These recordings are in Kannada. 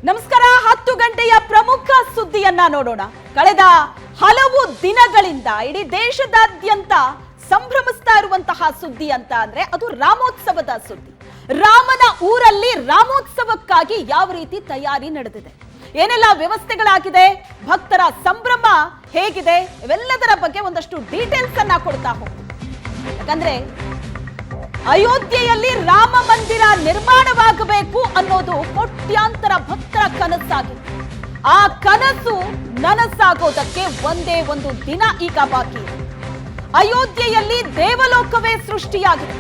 ನಮಸ್ಕಾರ 10 ಗಂಟೆಯ ಪ್ರಮುಖ ಸುದ್ದಿಯನ್ನ ನೋಡೋಣ. ಕಳೆದ ಹಲವು ದಿನಗಳಿಂದ ಇಡೀ ದೇಶದಾದ್ಯಂತ ಸಂಭ್ರಮಿಸ್ತಾ ಇರುವಂತಹ ಸುದ್ದಿ ಅಂತ ಅಂದ್ರೆ ಅದು ರಾಮೋತ್ಸವದ ಸುದ್ದಿ. ರಾಮನ ಊರಲ್ಲಿ ರಾಮೋತ್ಸವಕ್ಕಾಗಿ ಯಾವ ರೀತಿ ತಯಾರಿ ನಡೆದಿದೆ, ಏನೆಲ್ಲ ವ್ಯವಸ್ಥೆಗಳಾಗಿದೆ, ಭಕ್ತರ ಸಂಭ್ರಮ ಹೇಗಿದೆ, ಇವೆಲ್ಲದರ ಬಗ್ಗೆ ಒಂದಷ್ಟು ಡೀಟೇಲ್ಸ್ ಅನ್ನ ಕೊಡ್ತಾ ಹೋಗ್ತೀವಿ. ಯಾಕಂದ್ರೆ ಅಯೋಧ್ಯೆಯಲ್ಲಿ ರಾಮ ಮಂದಿರ ನಿರ್ಮಾಣವಾಗಬೇಕು ಅನ್ನೋದು ಕೋಟ್ಯಾಂತರ ಭಕ್ತರ ಕನಸಾಗಿತ್ತು. ಆ ಕನಸು ನನಸಾಗೋದಕ್ಕೆ ಒಂದೇ ಒಂದು ದಿನ ಈಗ ಬಾಕಿ ಇದೆ. ಅಯೋಧ್ಯೆಯಲ್ಲಿ ದೇವಲೋಕವೇ ಸೃಷ್ಟಿಯಾಗಿದೆ.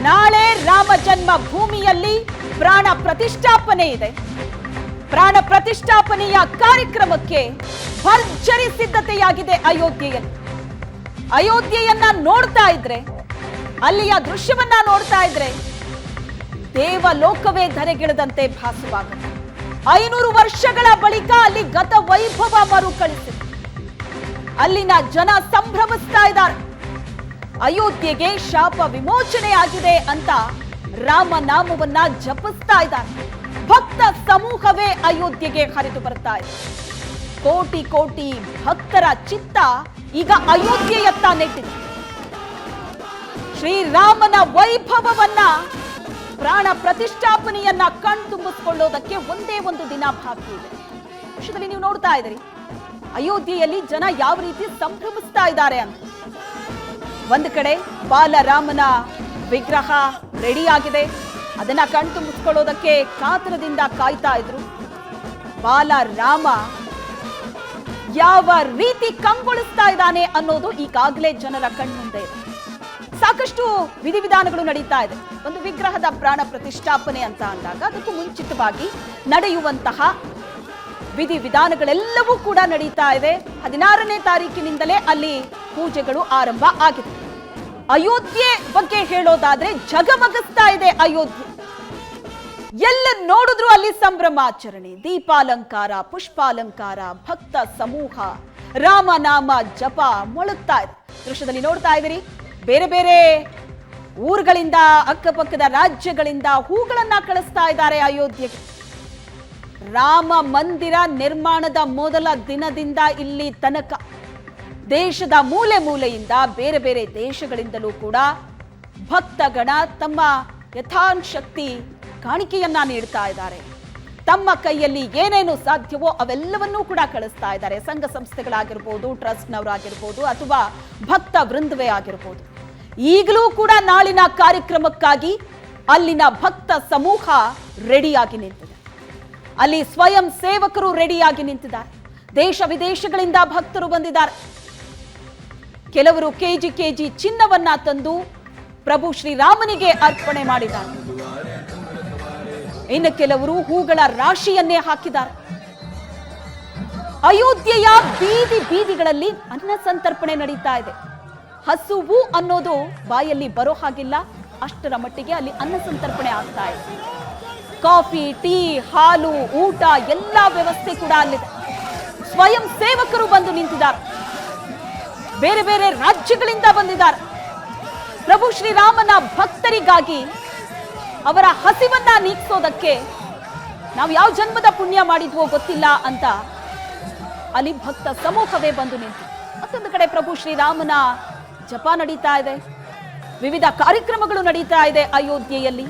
ನಾಳೆ ರಾಮ ಜನ್ಮ ಭೂಮಿಯಲ್ಲಿ ಪ್ರಾಣ ಪ್ರತಿಷ್ಠಾಪನೆ ಇದೆ. ಪ್ರಾಣ ಪ್ರತಿಷ್ಠಾಪನೆಯ ಕಾರ್ಯಕ್ರಮಕ್ಕೆ ಭರ್ಜರಿ ಸಿದ್ಧತೆಯಾಗಿದೆ ಅಯೋಧ್ಯೆಯಲ್ಲಿ. ಅಯೋಧ್ಯೆಯನ್ನ ನೋಡ್ತಾ ಇದ್ರೆ, ಅಲ್ಲಿಯ ದೃಶ್ಯವನ್ನ ನೋಡ್ತಾ ಇದ್ರೆ ದೇವಲೋಕವೇ ಧರೆಗಿಳಿದಂತೆ ಭಾಸವಾಗುತ್ತೆ. 500 ವರ್ಷಗಳ ಬಳಿಕ ಅಲ್ಲಿ ಗತ ವೈಭವ ಮರುಕಳಿಸಿದೆ. ಅಲ್ಲಿನ ಜನ ಸಂಭ್ರಮಿಸ್ತಾ ಇದ್ದಾರೆ. ಅಯೋಧ್ಯೆಗೆ ಶಾಪ ವಿಮೋಚನೆ ಆಗಿದೆ ಅಂತ ರಾಮನಾಮವನ್ನ ಜಪಿಸ್ತಾ ಇದ್ದಾರೆ. ಭಕ್ತ ಸಮೂಹವೇ ಅಯೋಧ್ಯೆಗೆ ಹರಿದು ಬರ್ತಾ ಇದೆ. ಕೋಟಿ ಕೋಟಿ ಭಕ್ತರ ಚಿತ್ತ ಈಗ ಅಯೋಧ್ಯೆಯತ್ತ ನೆಟ್ಟಿದೆ. ಶ್ರೀರಾಮನ ವೈಭವವನ್ನ, ಪ್ರಾಣ ಪ್ರತಿಷ್ಠಾಪನೆಯನ್ನ ಕಣ್ತುಂಬಿಸಿಕೊಳ್ಳೋದಕ್ಕೆ ಒಂದೇ ಒಂದು ದಿನ ಬಾಕಿ ಇದೆ. ವಿಷಯದಲ್ಲಿ ನೀವು ನೋಡ್ತಾ ಇದ್ದೀರಿ ಅಯೋಧ್ಯೆಯಲ್ಲಿ ಜನ ಯಾವ ರೀತಿ ಸಂಭ್ರಮಿಸ್ತಾ ಇದ್ದಾರೆ ಅಂತ. ಒಂದು ಕಡೆ ಬಾಲರಾಮನ ವಿಗ್ರಹ ರೆಡಿ ಆಗಿದೆ. ಅದನ್ನ ಕಣ್ತುಂಬಿಸಿಕೊಳ್ಳೋದಕ್ಕೆ ಕಾತರದಿಂದ ಕಾಯ್ತಾ ಇದ್ರು. ಬಾಲರಾಮ ಯಾವ ರೀತಿ ಕಂಗೊಳಿಸ್ತಾ ಇದ್ದಾನೆ ಅನ್ನೋದು ಈಗಾಗಲೇ ಜನರ ಕಣ್ಮುಂದೆ ಇದೆ. ಸಾಕಷ್ಟು ವಿಧಿವಿಧಾನಗಳು ನಡೀತಾ ಇದೆ. ಒಂದು ವಿಗ್ರಹದ ಪ್ರಾಣ ಪ್ರತಿಷ್ಠಾಪನೆ ಅಂತ ಅಂದಾಗ ಅದಕ್ಕೂ ಮುಂಚಿತವಾಗಿ ನಡೆಯುವಂತಹ ವಿಧಿವಿಧಾನಗಳೆಲ್ಲವೂ ಕೂಡ ನಡೀತಾ ಇದೆ. 16ನೇ ತಾರೀಕಿನಿಂದಲೇ ಅಲ್ಲಿ ಪೂಜೆಗಳು ಆರಂಭ ಆಗಿದೆ. ಅಯೋಧ್ಯೆ ಬಗ್ಗೆ ಹೇಳೋದಾದ್ರೆ ಜಗಮಗಿಸ್ತಾ ಇದೆ ಅಯೋಧ್ಯೆ. ಎಲ್ಲ ನೋಡಿದ್ರು ಅಲ್ಲಿ ಸಂಭ್ರಮಾಚರಣೆ, ದೀಪಾಲಂಕಾರ, ಪುಷ್ಪಾಲಂಕಾರ, ಭಕ್ತ ಸಮೂಹ, ರಾಮನಾಮ ಜಪ ಮೊಳಗ್ತಾ ಇದೆ. ದೃಶ್ಯದಲ್ಲಿ ನೋಡ್ತಾ ಇದ್ದೀರಿ ಬೇರೆ ಬೇರೆ ಊರುಗಳಿಂದ, ಅಕ್ಕಪಕ್ಕದ ರಾಜ್ಯಗಳಿಂದ ಹೂಗಳನ್ನ ಕಳಿಸ್ತಾ ಇದ್ದಾರೆ ಅಯೋಧ್ಯೆಗೆ. ರಾಮ ಮಂದಿರ ನಿರ್ಮಾಣದ ಮೊದಲ ದಿನದಿಂದ ಇಲ್ಲಿ ತನಕ ದೇಶದ ಮೂಲೆ ಮೂಲೆಯಿಂದ, ಬೇರೆ ಬೇರೆ ದೇಶಗಳಿಂದಲೂ ಕೂಡ ಭಕ್ತಗಣ ತಮ್ಮ ಯಥಾಶಕ್ತಿ ಕಾಣಿಕೆಯನ್ನ ನೀಡ್ತಾ ಇದ್ದಾರೆ. ತಮ್ಮ ಕೈಯಲ್ಲಿ ಏನೇನು ಸಾಧ್ಯವೋ ಅವೆಲ್ಲವನ್ನೂ ಕೂಡ ಕಳಿಸ್ತಾ ಇದ್ದಾರೆ. ಸಂಘ ಸಂಸ್ಥೆಗಳಾಗಿರ್ಬೋದು, ಟ್ರಸ್ಟ್ನವರಾಗಿರ್ಬೋದು, ಅಥವಾ ಭಕ್ತ ವೃಂದವೇ ಆಗಿರ್ಬೋದು. ಈಗಲೂ ಕೂಡ ನಾಳಿನ ಕಾರ್ಯಕ್ರಮಕ್ಕಾಗಿ ಅಲ್ಲಿನ ಭಕ್ತ ಸಮೂಹ ರೆಡಿಯಾಗಿ ನಿಂತಿದೆ. ಅಲ್ಲಿ ಸ್ವಯಂ ಸೇವಕರು ರೆಡಿಯಾಗಿ ನಿಂತಿದ್ದಾರೆ. ದೇಶ ವಿದೇಶಗಳಿಂದ ಭಕ್ತರು ಬಂದಿದ್ದಾರೆ. ಕೆಲವರು ಕೆಜಿ ಚಿನ್ನವನ್ನ ತಂದು ಪ್ರಭು ಶ್ರೀರಾಮನಿಗೆ ಅರ್ಪಣೆ ಮಾಡಿದ್ದಾರೆ. ಇನ್ನು ಕೆಲವರು ಹೂಗಳ ರಾಶಿಯನ್ನೇ ಹಾಕಿದ್ದಾರೆ. ಅಯೋಧ್ಯೆಯ ಬೀದಿ ಬೀದಿಗಳಲ್ಲಿ ಅನ್ನ ಸಂತರ್ಪಣೆ ನಡೀತಾ ಇದೆ. ಹಸುವು ಅನ್ನೋದು ಬಾಯಲ್ಲಿ ಬರೋ ಹಾಗಿಲ್ಲ, ಅಷ್ಟರ ಮಟ್ಟಿಗೆ ಅಲ್ಲಿ ಅನ್ನ ಸಂತರ್ಪಣೆ ಆಗ್ತಾ ಇದೆ. ಕಾಫಿ, ಟೀ, ಹಾಲು, ಊಟ ಎಲ್ಲ ವ್ಯವಸ್ಥೆ ಕೂಡ ಅಲ್ಲಿದೆ. ಸ್ವಯಂ ಸೇವಕರು ಬಂದು ನಿಂತಿದ್ದಾರೆ. ಬೇರೆ ಬೇರೆ ರಾಜ್ಯಗಳಿಂದ ಬಂದಿದ್ದಾರೆ. ಪ್ರಭು ಶ್ರೀರಾಮನ ಭಕ್ತರಿಗಾಗಿ ಅವರ ಹಸಿವನ್ನ ನೀಗಿಸೋದಕ್ಕೆ ನಾವು ಯಾವ ಜನ್ಮದ ಪುಣ್ಯ ಮಾಡಿದ್ವೋ ಗೊತ್ತಿಲ್ಲ ಅಂತ ಅಲ್ಲಿ ಭಕ್ತ ಸಮೂಹವೇ ಬಂದು ನಿಂತು. ಮತ್ತೊಂದು ಕಡೆ ಪ್ರಭು ಶ್ರೀರಾಮನ ಜಪ ನಡೀತಾ ಇದೆ. ವಿವಿಧ ಕಾರ್ಯಕ್ರಮಗಳು ನಡೀತಾ ಇದೆ ಅಯೋಧ್ಯೆಯಲ್ಲಿ.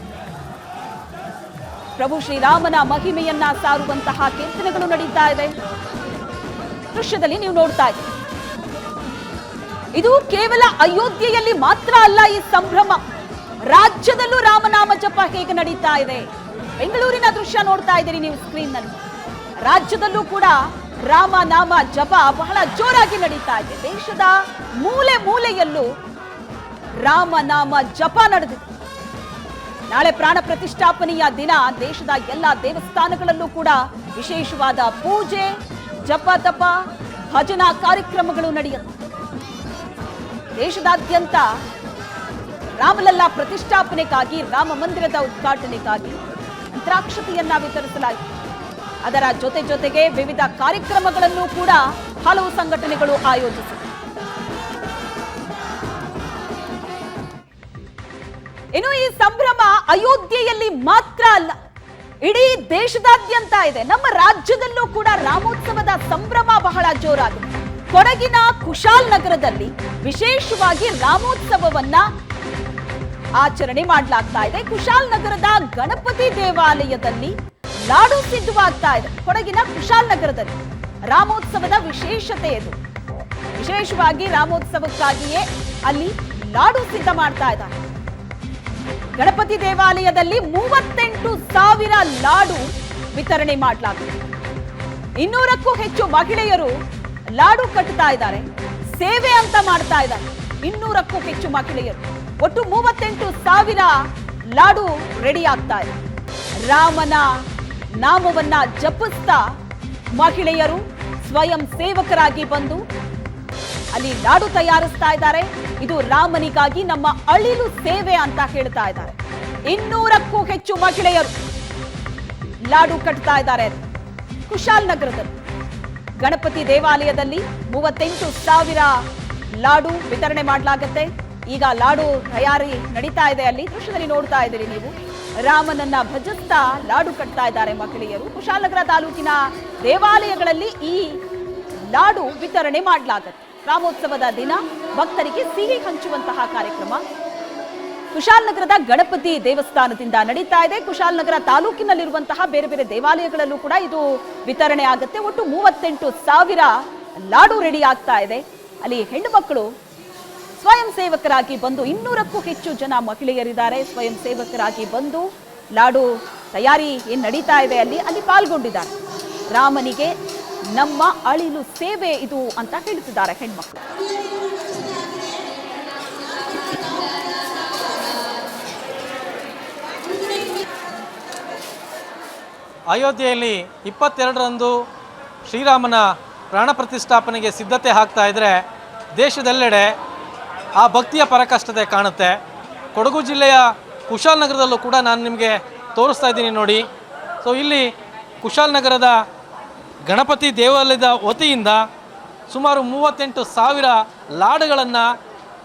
ಪ್ರಭು ಶ್ರೀರಾಮನ ಮಹಿಮೆಯನ್ನ ಸಾರುವಂತಹ ಕೀರ್ತನೆಗಳು ನಡೀತಾ ಇದೆ. ದೃಶ್ಯದಲ್ಲಿ ನೀವು ನೋಡ್ತಾ ಇದ್ದೀರಿ. ಇದು ಕೇವಲ ಅಯೋಧ್ಯೆಯಲ್ಲಿ ಮಾತ್ರ ಅಲ್ಲ ಈ ಸಂಭ್ರಮ. ರಾಜ್ಯದಲ್ಲೂ ರಾಮನಾಮ ಜಪ ಹೇಗೆ ನಡೀತಾ ಇದೆ. ಬೆಂಗಳೂರಿನ ದೃಶ್ಯ ನೋಡ್ತಾ ಇದ್ದೀರಿ ನೀವು ಸ್ಕ್ರೀನ್ ನಲ್ಲಿ. ರಾಜ್ಯದಲ್ಲೂ ಕೂಡ ರಾಮನಾಮ ಜಪ ಬಹಳ ಜೋರಾಗಿ ನಡೀತಾ ಇದೆ. ದೇಶದ ಮೂಲೆ ಮೂಲೆಯಲ್ಲೂ ರಾಮನಾಮ ಜಪ ನಡೆದಿದೆ. ನಾಳೆ ಪ್ರಾಣ ಪ್ರತಿಷ್ಠಾಪನೆಯ ದಿನ ದೇಶದ ಎಲ್ಲ ದೇವಸ್ಥಾನಗಳಲ್ಲೂ ಕೂಡ ವಿಶೇಷವಾದ ಪೂಜೆ, ಜಪ ತಪ, ಭಜನಾ ಕಾರ್ಯಕ್ರಮಗಳು ನಡೆಯುತ್ತೆ. ದೇಶದಾದ್ಯಂತ ರಾಮಲಲ್ಲಾ ಪ್ರತಿಷ್ಠಾಪನೆಗಾಗಿ, ರಾಮ ಮಂದಿರದ ಉದ್ಘಾಟನೆಗಾಗಿ ಮಂತ್ರಾಕ್ಷತೆಯನ್ನ ವಿತರಿಸಲಾಯಿತು. ಅದರ ಜೊತೆಗೆ ವಿವಿಧ ಕಾರ್ಯಕ್ರಮಗಳನ್ನು ಕೂಡ ಹಲವು ಸಂಘಟನೆಗಳು ಆಯೋಜಿಸಿವೆ. ಇನ್ನು ಈ ಸಂಭ್ರಮ ಅಯೋಧ್ಯೆಯಲ್ಲಿ ಮಾತ್ರ ಅಲ್ಲ, ಇಡೀ ದೇಶದಾದ್ಯಂತ ಇದೆ. ನಮ್ಮ ರಾಜ್ಯದಲ್ಲೂ ಕೂಡ ರಾಮೋತ್ಸವದ ಸಂಭ್ರಮ ಬಹಳ ಜೋರಾಗಿದೆ. ಕೊಡಗಿನ ಕುಶಾಲನಗರದಲ್ಲಿ ವಿಶೇಷವಾಗಿ ರಾಮೋತ್ಸವವನ್ನ ಆಚರಣೆ ಮಾಡಲಾಗ್ತಾ ಇದೆ. ಕುಶಾಲನಗರದ ಗಣಪತಿ ದೇವಾಲಯದಲ್ಲಿ ಲಾಡು ಸಿದ್ಧವಾಗ್ತಾ ಇದೆ. ಕೊಡಗಿನ ಕುಶಾಲನಗರದಲ್ಲಿ ರಾಮೋತ್ಸವದ ವಿಶೇಷತೆ ಇದು. ವಿಶೇಷವಾಗಿ ರಾಮೋತ್ಸವಕ್ಕಾಗಿಯೇ ಅಲ್ಲಿ ಲಾಡು ಸಿದ್ಧ ಮಾಡ್ತಾ ಇದ್ದಾರೆ. ಗಣಪತಿ ದೇವಾಲಯದಲ್ಲಿ 38,000 ಲಾಡು ವಿತರಣೆ ಮಾಡಲಾಗಿದೆ. 200ಕ್ಕೂ ಹೆಚ್ಚು ಮಹಿಳೆಯರು ಲಾಡು ಕಟ್ತಾ ಇದ್ದಾರೆ, ಸೇವೆ ಅಂತ ಮಾಡ್ತಾ ಇದ್ದಾರೆ. 200ಕ್ಕೂ ಹೆಚ್ಚು ಮಹಿಳೆಯರು, ಒಟ್ಟು 38,000 ಲಾಡು ರೆಡಿ ಆಗ್ತಾ ಇದೆ. ರಾಮನ ನಾಮವನ್ನ ಜಪಿಸ್ತಾ ಮಹಿಳೆಯರು ಸ್ವಯಂ ಸೇವಕರಾಗಿ ಬಂದು ಅಲ್ಲಿ ಲಾಡು ತಯಾರಿಸ್ತಾ ಇದ್ದಾರೆ. ಇದು ರಾಮನಿಗಾಗಿ ನಮ್ಮ ಅಳಿಲು ಸೇವೆ ಅಂತ ಹೇಳ್ತಾ ಇದ್ದಾರೆ. 200ಕ್ಕೂ ಹೆಚ್ಚು ಮಹಿಳೆಯರು ಲಾಡು ಕಟ್ತಾ ಇದ್ದಾರೆ. ಕುಶಾಲನಗರದಲ್ಲಿ ಗಣಪತಿ ದೇವಾಲಯದಲ್ಲಿ 38,000 ಲಾಡು ವಿತರಣೆ ಮಾಡಲಾಗುತ್ತೆ. ಈಗ ಲಾಡು ತಯಾರಿ ನಡೀತಾ ಇದೆ. ಅಲ್ಲಿ ದೃಶ್ಯದಲ್ಲಿ ನೋಡ್ತಾ ಇದ್ದೀರಿ ನೀವು, ರಾಮನನ್ನ ಭಜಿಸ್ತಾ ಲಾಡು ಕಟ್ತಾ ಇದ್ದಾರೆ ಮಹಿಳೆಯರು. ಕುಶಾಲನಗರ ತಾಲೂಕಿನ ದೇವಾಲಯಗಳಲ್ಲಿ ಈ ಲಾಡು ವಿತರಣೆ ಮಾಡಲಾಗುತ್ತೆ. ರಾಮೋತ್ಸವದ ದಿನ ಭಕ್ತರಿಗೆ ಸಿಹಿ ಹಂಚುವಂತಹ ಕಾರ್ಯಕ್ರಮ ಕುಶಾಲನಗರದ ಗಣಪತಿ ದೇವಸ್ಥಾನದಿಂದ ನಡೀತಾ ಇದೆ. ಕುಶಾಲನಗರ ತಾಲೂಕಿನಲ್ಲಿರುವಂತಹ ಬೇರೆ ಬೇರೆ ದೇವಾಲಯಗಳಲ್ಲೂ ಕೂಡ ಇದು ವಿತರಣೆ ಆಗುತ್ತೆ. ಒಟ್ಟು 38,000 ಲಾಡು ರೆಡಿ ಆಗ್ತಾ ಇದೆ. ಅಲ್ಲಿ ಹೆಣ್ಣು ಮಕ್ಕಳು ಸ್ವಯಂ ಸೇವಕರಾಗಿ ಬಂದು 200ಕ್ಕೂ ಹೆಚ್ಚು ಜನ ಮಹಿಳೆಯರಿದ್ದಾರೆ. ಸ್ವಯಂ ಸೇವಕರಾಗಿ ಬಂದು ಲಾಡು ತಯಾರಿ ಏನ್ ನಡೀತಾ ಇದೆ ಅಲ್ಲಿ ಪಾಲ್ಗೊಂಡಿದ್ದಾರೆ. ರಾಮನಿಗೆ ನಮ್ಮ ಅಳಿಲು ಸೇವೆ ಇದು ಅಂತ ಹೇಳ್ತಿದ್ದಾರೆ ಹೆಣ್ಮಕ್ಳು. ಅಯೋಧ್ಯೆಯಲ್ಲಿ 22ರಂದು ಶ್ರೀರಾಮನ ಪ್ರಾಣ ಪ್ರತಿಷ್ಠಾಪನೆಗೆ ಸಿದ್ಧತೆ ಆಗ್ತಾ ಇದ್ರೆ ದೇಶದೆಲ್ಲೆಡೆ ಆ ಭಕ್ತಿಯ ಪರಾಕಾಷ್ಠತೆ ಕಾಣುತ್ತೆ. ಕೊಡಗು ಜಿಲ್ಲೆಯ ಕುಶಾಲನಗರದಲ್ಲೂ ಕೂಡ ನಾನು ನಿಮಗೆ ತೋರಿಸ್ತಾ ಇದ್ದೀನಿ ನೋಡಿ. ಸೊ ಇಲ್ಲಿ ಕುಶಾಲನಗರದ ಗಣಪತಿ ದೇವಾಲಯದ ವತಿಯಿಂದ ಸುಮಾರು 38,000 ಲಾಡುಗಳನ್ನು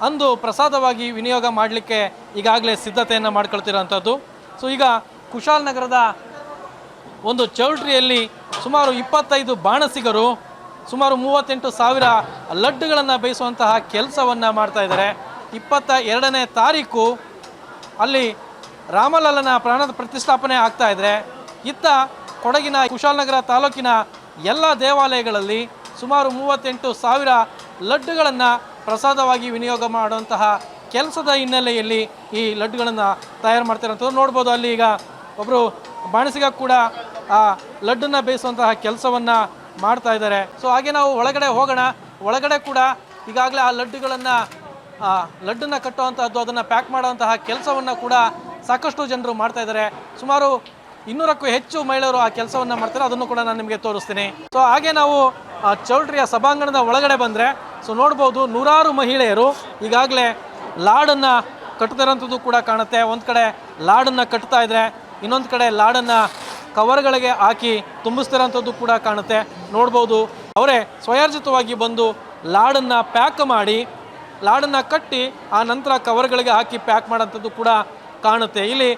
ಅಂದು ಪ್ರಸಾದವಾಗಿ ವಿನಿಯೋಗ ಮಾಡಲಿಕ್ಕೆ ಈಗಾಗಲೇ ಸಿದ್ಧತೆಯನ್ನು ಮಾಡ್ಕೊಳ್ತಿರೋಂಥದ್ದು. ಸೊ ಈಗ ಕುಶಾಲನಗರದ ಒಂದು ಚೌಲ್ಟ್ರಿಯಲ್ಲಿ ಸುಮಾರು 25 ಬಾಣಸಿಗರು ಸುಮಾರು 38,000 ಲಡ್ಡುಗಳನ್ನು ಬೇಯಿಸುವಂತಹ ಕೆಲಸವನ್ನು ಮಾಡ್ತಾ ಇದ್ದಾರೆ. 22ನೇ ತಾರೀಕು ಅಲ್ಲಿ ರಾಮಲಲ್ಲನ ಪ್ರಾಣ ಪ್ರತಿಷ್ಠಾಪನೆ ಆಗ್ತಾ ಇದ್ರೆ ಇತ್ತ ಕೊಡಗಿನ ಕುಶಾಲನಗರ ತಾಲೂಕಿನ ಎಲ್ಲ ದೇವಾಲಯಗಳಲ್ಲಿ ಸುಮಾರು 38,000 ಲಡ್ಡುಗಳನ್ನು ಪ್ರಸಾದವಾಗಿ ವಿನಿಯೋಗ ಮಾಡುವಂತಹ ಕೆಲಸದ ಹಿನ್ನೆಲೆಯಲ್ಲಿ ಈ ಲಡ್ಡುಗಳನ್ನು ತಯಾರು ಮಾಡ್ತಿರೋಂಥದ್ದು ನೋಡ್ಬೋದು. ಅಲ್ಲಿ ಈಗ ಒಬ್ಬರು ಬಾಣಸಿಗ ಕೂಡ ಆ ಲಡ್ಡನ್ನು ಬೇಯಿಸುವಂತಹ ಕೆಲಸವನ್ನು ಮಾಡ್ತಾ ಇದ್ದಾರೆ. ಸೊ ಹಾಗೆ ನಾವು ಒಳಗಡೆ ಹೋಗೋಣ. ಒಳಗಡೆ ಕೂಡ ಈಗಾಗಲೇ ಆ ಲಡ್ಡನ್ನು ಕಟ್ಟುವಂತಹದ್ದು, ಅದನ್ನು ಪ್ಯಾಕ್ ಮಾಡುವಂತಹ ಕೆಲಸವನ್ನು ಕೂಡ ಸಾಕಷ್ಟು ಜನರು ಮಾಡ್ತಾ ಇದ್ದಾರೆ. ಸುಮಾರು 200ಕ್ಕೂ ಹೆಚ್ಚು ಮಹಿಳೆಯರು ಆ ಕೆಲಸವನ್ನು ಮಾಡ್ತಾರೆ. ಅದನ್ನು ಕೂಡ ನಾನು ನಿಮಗೆ ತೋರಿಸ್ತೀನಿ. ಸೊ ಹಾಗೆ ನಾವು ಚೌಲ್ಟ್ರಿಯ ಸಭಾಂಗಣದ ಒಳಗಡೆ ಬಂದರೆ ಸೊ ನೋಡ್ಬೋದು, ನೂರಾರು ಮಹಿಳೆಯರು ಈಗಾಗಲೇ ಲಾಡನ್ನು ಕಟ್ತಿರೋಂಥದ್ದು ಕೂಡ ಕಾಣುತ್ತೆ. ಒಂದು ಕಡೆ ಲಾಡನ್ನು ಕಟ್ತಾ ಇದ್ರೆ, ಇನ್ನೊಂದು ಕಡೆ ಲಾಡನ್ನು ಕವರ್ಗಳಿಗೆ ಹಾಕಿ ತುಂಬಿಸ್ತಿರೋಂಥದ್ದು ಕೂಡ ಕಾಣುತ್ತೆ. ನೋಡ್ಬೋದು, ಅವರೇ ಸ್ವಯಾರ್ಜಿತವಾಗಿ ಬಂದು ಲಾಡನ್ನು ಪ್ಯಾಕ್ ಮಾಡಿ ಲಾಡನ್ನು ಕಟ್ಟಿ ಆ ನಂತರ ಕವರ್ಗಳಿಗೆ ಹಾಕಿ ಪ್ಯಾಕ್ ಮಾಡೋಂಥದ್ದು ಕೂಡ ಕಾಣುತ್ತೆ. ಇಲ್ಲಿ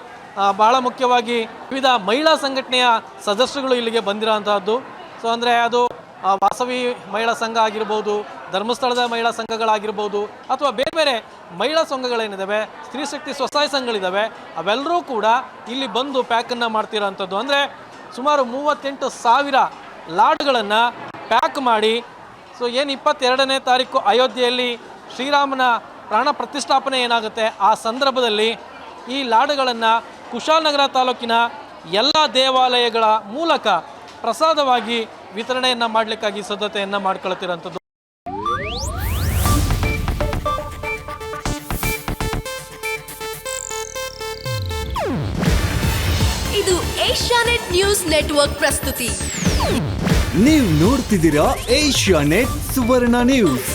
ಬಹಳ ಮುಖ್ಯವಾಗಿ ವಿವಿಧ ಮಹಿಳಾ ಸಂಘಟನೆಯ ಸದಸ್ಯರುಗಳು ಇಲ್ಲಿಗೆ ಬಂದಿರೋಂತಹದ್ದು. ಸೊ ಅಂದರೆ ಅದು ವಾಸವಿ ಮಹಿಳಾ ಸಂಘ ಆಗಿರ್ಬೋದು, ಧರ್ಮಸ್ಥಳದ ಮಹಿಳಾ ಸಂಘಗಳಾಗಿರ್ಬೋದು, ಅಥವಾ ಬೇರೆ ಬೇರೆ ಮಹಿಳಾ ಸಂಘಗಳೇನಿದ್ದಾವೆ, ಸ್ತ್ರೀ ಶಕ್ತಿ ಸ್ವಸಹಾಯ ಸಂಘಗಳಿದ್ದಾವೆ, ಅವೆಲ್ಲರೂ ಕೂಡ ಇಲ್ಲಿ ಬಂದು ಪ್ಯಾಕನ್ನು ಮಾಡ್ತಿರೋಂಥದ್ದು. ಅಂದರೆ ಸುಮಾರು 38,000 ಲಾಡುಗಳನ್ನು ಪ್ಯಾಕ್ ಮಾಡಿ ಸೊ ಏನು 22ನೇ ತಾರೀಕು ಅಯೋಧ್ಯೆಯಲ್ಲಿ ಶ್ರೀರಾಮನ ಪ್ರಾಣ ಪ್ರತಿಷ್ಠಾಪನೆ ಏನಾಗುತ್ತೆ ಆ ಸಂದರ್ಭದಲ್ಲಿ ಈ ಲಾಡುಗಳನ್ನು ಕುಶಾಲನಗರ ತಾಲೂಕಿನ ಎಲ್ಲ ದೇವಾಲಯಗಳ ಮೂಲಕ ಪ್ರಸಾದವಾಗಿ ವಿತರಣೆಯನ್ನು ಮಾಡಲಿಕ್ಕಾಗಿ ಸಿದ್ಧತೆಯನ್ನು ಮಾಡ್ಕೊಳ್ತಿರೋಂಥದ್ದು. ಇದು ಏಷ್ಯಾನೆಟ್ ನ್ಯೂಸ್ ನೆಟ್ವರ್ಕ್ ಪ್ರಸ್ತುತಿ. ನೀವು ನೋಡ್ತಿದ್ದೀರಾ ಏಷ್ಯಾನೆಟ್ ಸುವರ್ಣ ನ್ಯೂಸ್.